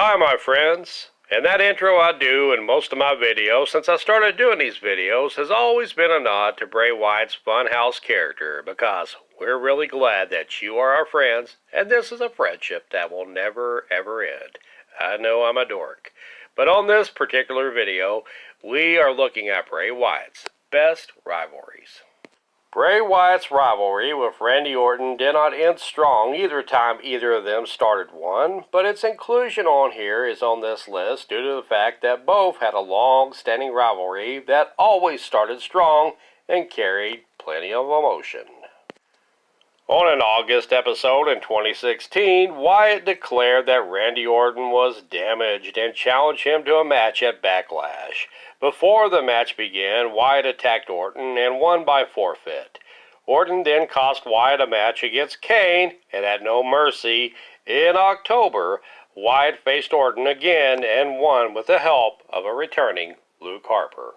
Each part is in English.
Hi my friends, and that intro I do in most of my videos since I started doing these videos has always been a nod to Bray Wyatt's Funhouse character because we're really glad that you are our friends and this is a friendship that will never ever end. I know I'm a dork, but on this particular video we are looking at Bray Wyatt's best rivalries. Bray Wyatt's rivalry with Randy Orton did not end strong either time either of them started one, but its inclusion on here is on this list due to the fact that both had a long-standing rivalry that always started strong and carried plenty of emotion. On an August episode in 2016, Wyatt declared that Randy Orton was damaged and challenged him to a match at Backlash. Before the match began, Wyatt attacked Orton and won by forfeit. Orton then cost Wyatt a match against Kane, and at No Mercy, in October, Wyatt faced Orton again and won with the help of a returning Luke Harper.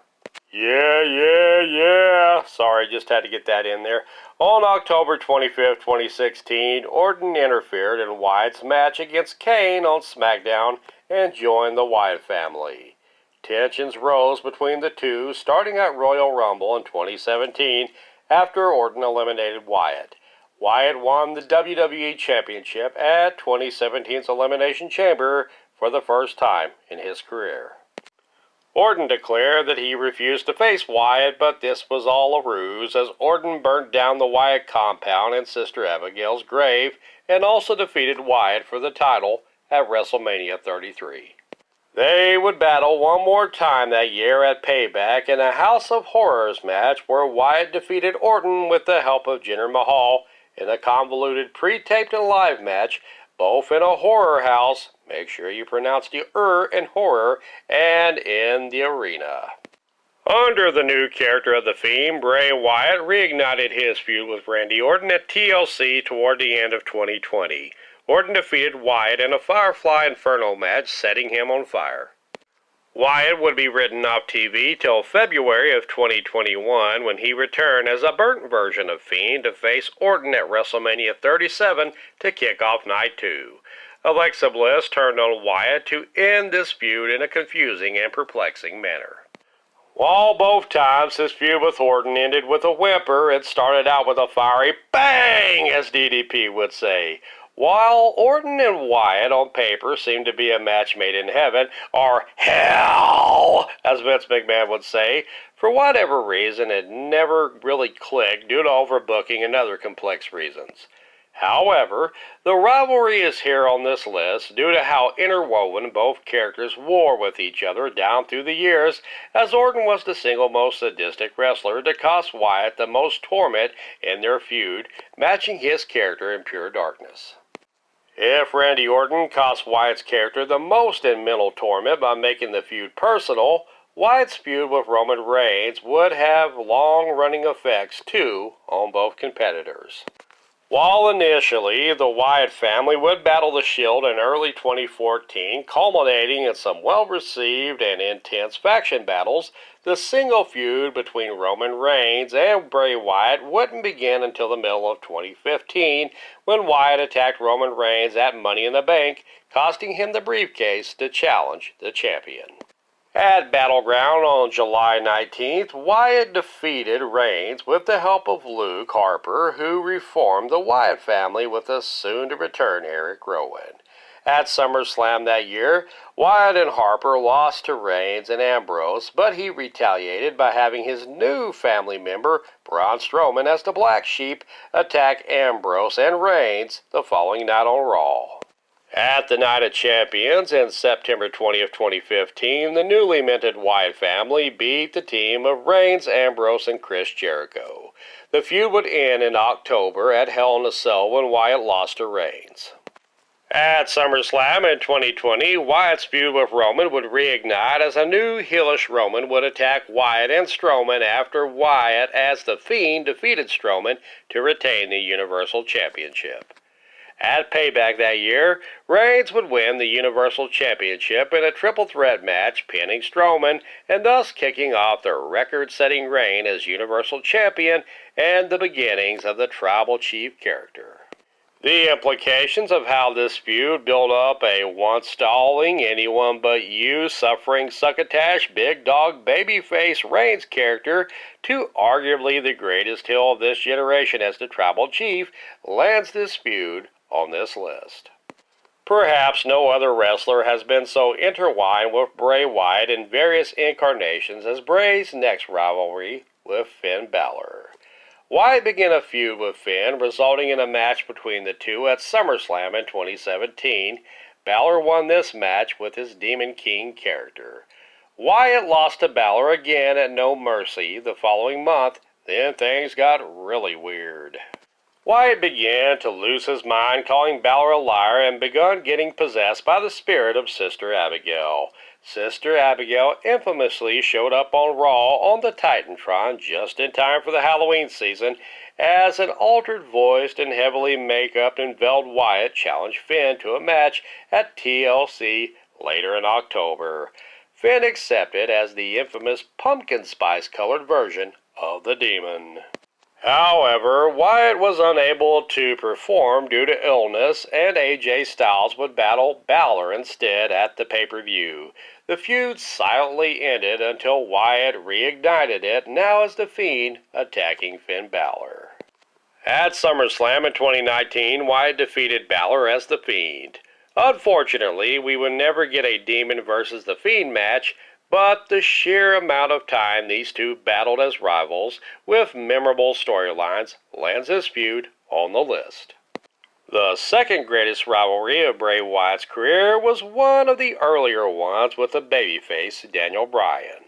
Yeah. Sorry, just had to get that in there. On October 25th, 2016, Orton interfered in Wyatt's match against Kane on SmackDown and joined the Wyatt family. Tensions rose between the two starting at Royal Rumble in 2017 after Orton eliminated Wyatt. Wyatt won the WWE Championship at 2017's Elimination Chamber for the first time in his career. Orton declared that he refused to face Wyatt, but this was all a ruse as Orton burnt down the Wyatt compound and Sister Abigail's grave and also defeated Wyatt for the title at WrestleMania 33. They would battle one more time that year at Payback in a House of Horrors match where Wyatt defeated Orton with the help of Jinder Mahal in a convoluted pre-taped and live match, both in a horror house, make sure you pronounce the in horror, and in the arena. Under the new character of The Fiend, Bray Wyatt reignited his feud with Randy Orton at TLC toward the end of 2020. Orton defeated Wyatt in a Firefly Inferno match, setting him on fire. Wyatt would be written off TV till February of 2021 when he returned as a burnt version of Fiend to face Orton at WrestleMania 37 to kick off Night 2. Alexa Bliss turned on Wyatt to end this feud in a confusing and perplexing manner. While both times his feud with Orton ended with a whimper, it started out with a fiery bang, as DDP would say. While Orton and Wyatt on paper seemed to be a match made in heaven, or hell, as Vince McMahon would say, for whatever reason it never really clicked due to overbooking and other complex reasons. However, the rivalry is here on this list due to how interwoven both characters wore with each other down through the years, as Orton was the single most sadistic wrestler to cost Wyatt the most torment in their feud, matching his character in pure darkness. If Randy Orton cost Wyatt's character the most in mental torment by making the feud personal, Wyatt's feud with Roman Reigns would have long-running effects too on both competitors. While initially the Wyatt family would battle the Shield in early 2014, culminating in some well-received and intense faction battles, the single feud between Roman Reigns and Bray Wyatt wouldn't begin until the middle of 2015, when Wyatt attacked Roman Reigns at Money in the Bank, costing him the briefcase to challenge the champion. At Battleground on July 19th, Wyatt defeated Reigns with the help of Luke Harper, who reformed the Wyatt family with a soon-to-return Eric Rowan. At SummerSlam that year, Wyatt and Harper lost to Reigns and Ambrose, but he retaliated by having his new family member, Braun Strowman, as the Black Sheep, attack Ambrose and Reigns the following night on Raw. At the Night of Champions in September 20th, 2015, the newly minted Wyatt family beat the team of Reigns, Ambrose, and Chris Jericho. The feud would end in October at Hell in a Cell when Wyatt lost to Reigns. At SummerSlam in 2020, Wyatt's feud with Roman would reignite as a new heelish Roman would attack Wyatt and Strowman after Wyatt, as The Fiend, defeated Strowman to retain the Universal Championship. At Payback that year, Reigns would win the Universal Championship in a triple threat match, pinning Strowman, and thus kicking off the record-setting reign as Universal Champion and the beginnings of the Tribal Chief character. The implications of how this feud built up a once stalling anyone but you suffering succotash big dog babyface Reigns character to arguably the greatest heel of this generation as the tribal chief lands this feud on this list. Perhaps no other wrestler has been so intertwined with Bray Wyatt in various incarnations as Bray's next rivalry with Finn Balor. Wyatt began a feud with Finn, resulting in a match between the two at SummerSlam in 2017. Balor won this match with his Demon King character. Wyatt lost to Balor again at No Mercy the following month, then things got really weird. Wyatt began to lose his mind, calling Balor a liar, and begun getting possessed by the spirit of Sister Abigail. Sister Abigail infamously showed up on Raw on the Titantron just in time for the Halloween season as an altered-voiced and heavily make-upped and veiled Wyatt challenged Finn to a match at TLC later in October. Finn accepted as the infamous pumpkin spice-colored version of the Demon. However, Wyatt was unable to perform due to illness, and AJ Styles would battle Balor instead at the pay-per-view. The feud silently ended until Wyatt reignited it, now as The Fiend attacking Finn Balor. At SummerSlam in 2019, Wyatt defeated Balor as The Fiend. Unfortunately, we would never get a Demon versus The Fiend match, but the sheer amount of time these two battled as rivals, with memorable storylines, lands this feud on the list. The second greatest rivalry of Bray Wyatt's career was one of the earlier ones with the babyface Daniel Bryan.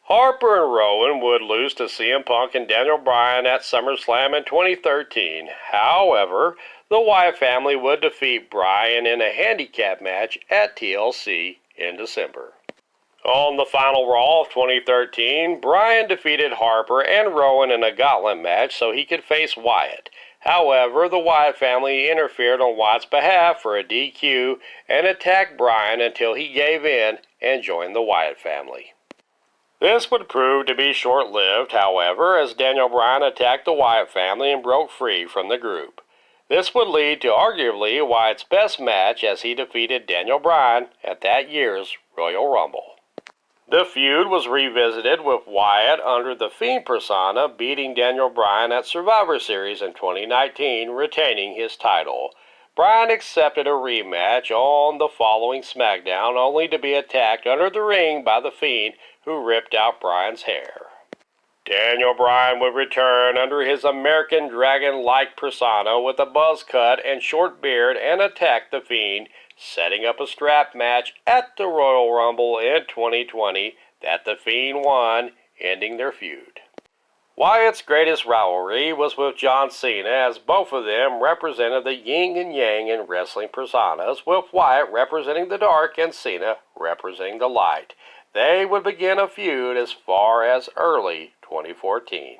Harper and Rowan would lose to CM Punk and Daniel Bryan at SummerSlam in 2013. However, the Wyatt family would defeat Bryan in a handicap match at TLC in December. On the final Raw of 2013, Bryan defeated Harper and Rowan in a gauntlet match so he could face Wyatt. However, the Wyatt family interfered on Wyatt's behalf for a DQ and attacked Bryan until he gave in and joined the Wyatt family. This would prove to be short-lived, however, as Daniel Bryan attacked the Wyatt family and broke free from the group. This would lead to arguably Wyatt's best match as he defeated Daniel Bryan at that year's Royal Rumble. The feud was revisited with Wyatt under the Fiend persona beating Daniel Bryan at Survivor Series in 2019, retaining his title. Bryan accepted a rematch on the following SmackDown, only to be attacked under the ring by the Fiend, who ripped out Bryan's hair. Daniel Bryan would return under his American Dragon-like persona with a buzz cut and short beard and attack the Fiend, setting up a strap match at the Royal Rumble in 2020 that the Fiend won, ending their feud. Wyatt's greatest rivalry was with John Cena, as both of them represented the yin and yang in wrestling personas, with Wyatt representing the dark and Cena representing the light. They would begin a feud as far as early 2014.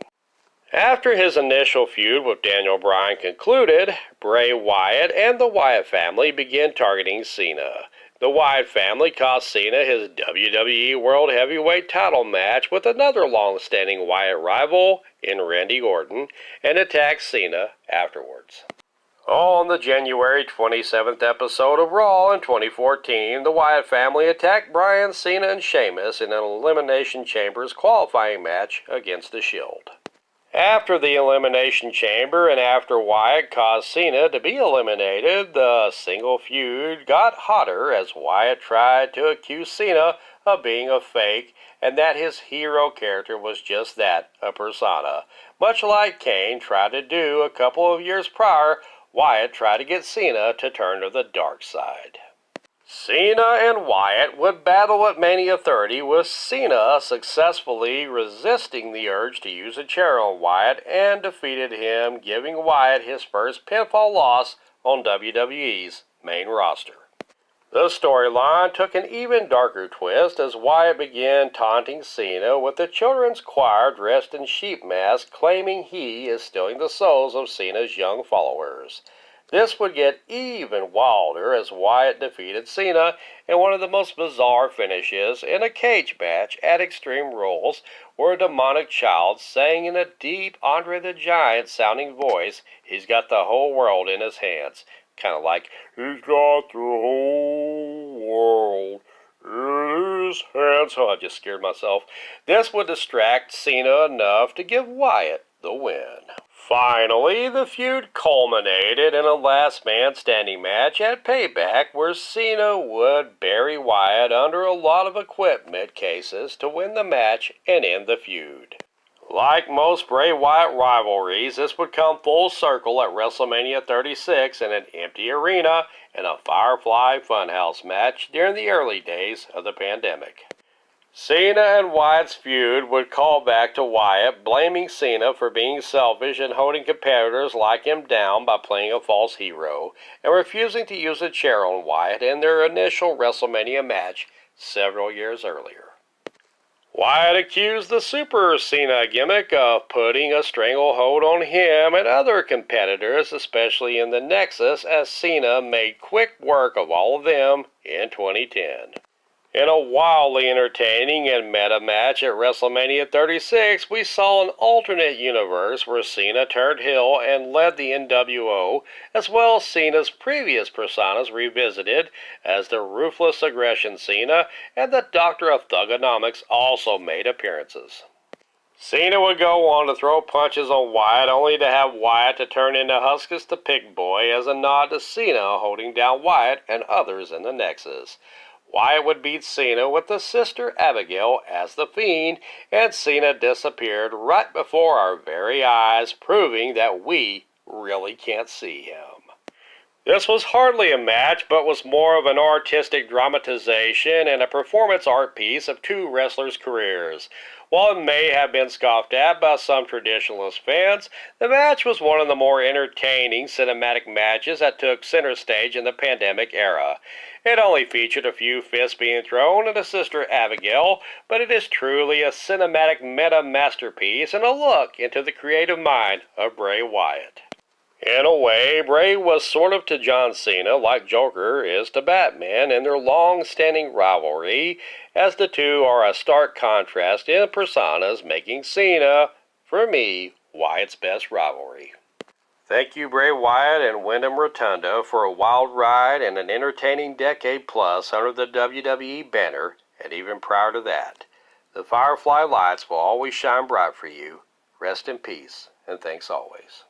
After his initial feud with Daniel Bryan concluded, Bray Wyatt and the Wyatt family began targeting Cena. The Wyatt family cost Cena his WWE World Heavyweight title match with another long-standing Wyatt rival in Randy Orton and attacked Cena afterwards. On the January 27th episode of Raw in 2014, the Wyatt family attacked Bryan, Cena, and Sheamus in an Elimination Chambers qualifying match against The Shield. After the Elimination Chamber and after Wyatt caused Cena to be eliminated, the single feud got hotter as Wyatt tried to accuse Cena of being a fake and that his hero character was just that, a persona. Much like Kane tried to do a couple of years prior, Wyatt tried to get Cena to turn to the dark side. Cena and Wyatt would battle at Mania 30, with Cena successfully resisting the urge to use a chair on Wyatt and defeated him, giving Wyatt his first pinfall loss on WWE's main roster. The storyline took an even darker twist as Wyatt began taunting Cena with the children's choir dressed in sheep masks, claiming he is stealing the souls of Cena's young followers. This would get even wilder as Wyatt defeated Cena in one of the most bizarre finishes in a cage match at Extreme Rules, where a demonic child sang in a deep Andre the Giant sounding voice, "He's got the whole world in his hands." Kind of like, "He's got the whole world in his hands." Oh, I just scared myself. This would distract Cena enough to give Wyatt the win. Finally, the feud culminated in a last man standing match at Payback, where Cena would bury Wyatt under a lot of equipment cases to win the match and end the feud. Like most Bray Wyatt rivalries, this would come full circle at WrestleMania 36 in an empty arena in a Firefly Funhouse match during the early days of the pandemic. Cena and Wyatt's feud would call back to Wyatt blaming Cena for being selfish and holding competitors like him down by playing a false hero, and refusing to use a chair on Wyatt in their initial WrestleMania match several years earlier. Wyatt accused the Super Cena gimmick of putting a stranglehold on him and other competitors, especially in the Nexus, as Cena made quick work of all of them in 2010. In a wildly entertaining and meta match at WrestleMania 36, we saw an alternate universe where Cena turned heel and led the NWO, as well as Cena's previous personas revisited, as the Ruthless Aggression Cena and the Doctor of Thugonomics also made appearances. Cena would go on to throw punches on Wyatt, only to have Wyatt to turn into Huskus the Pig Boy as a nod to Cena holding down Wyatt and others in the Nexus. Wyatt would beat Cena with the sister Abigail as the Fiend, and Cena disappeared right before our very eyes, proving that we really can't see him. This was hardly a match, but was more of an artistic dramatization and a performance art piece of two wrestlers' careers. While it may have been scoffed at by some traditionalist fans, the match was one of the more entertaining cinematic matches that took center stage in the pandemic era. It only featured a few fists being thrown and a sister Abigail, but it is truly a cinematic meta masterpiece and a look into the creative mind of Bray Wyatt. In a way, Bray was sort of to John Cena like Joker is to Batman in their long-standing rivalry, as the two are a stark contrast in personas, making Cena, for me, Wyatt's best rivalry. Thank you, Bray Wyatt and Wyndham Rotunda, for a wild ride and an entertaining decade plus under the WWE banner, and even prior to that. The Firefly lights will always shine bright for you. Rest in peace, and thanks always.